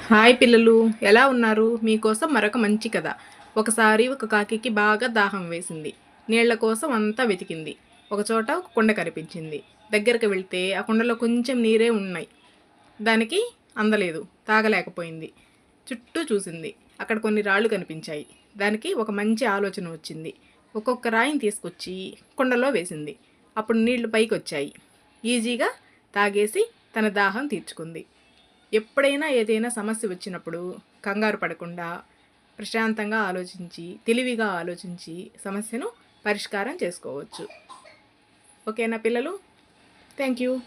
Hi పిల్లలు, ఎలా ఉన్నారు? మీకోసం మరొక మంచి కథ. ఒకసారి ఒక కాకికి బాగా దాహం వేసింది. నీళ్ల కోసం అంతా వెతికింది. ఒకచోట ఒక కుండ కనిపించింది. దగ్గరకు వెళ్తే ఆ కుండలో కొంచెం నీరే ఉన్నాయి. దానికి అందలేదు, తాగలేకపోయింది. చుట్టూ చూసింది. అక్కడ కొన్ని రాళ్ళు కనిపించాయి. దానికి ఒక మంచి ఆలోచన వచ్చింది. ఒక్కొక్క రాయిని తీసుకొచ్చి కుండలో వేసింది. అప్పుడు నీళ్లు పైకి వచ్చాయి. ఈజీగా తాగేసి తన దాహం తీర్చుకుంది. ఎప్పుడైనా ఏదైనా సమస్య వచ్చినప్పుడు కంగారు పడకుండా ప్రశాంతంగా ఆలోచించి, తెలివిగా ఆలోచించి సమస్యను పరిష్కారం చేసుకోవచ్చు. ఓకేనా పిల్లలు? Thank you.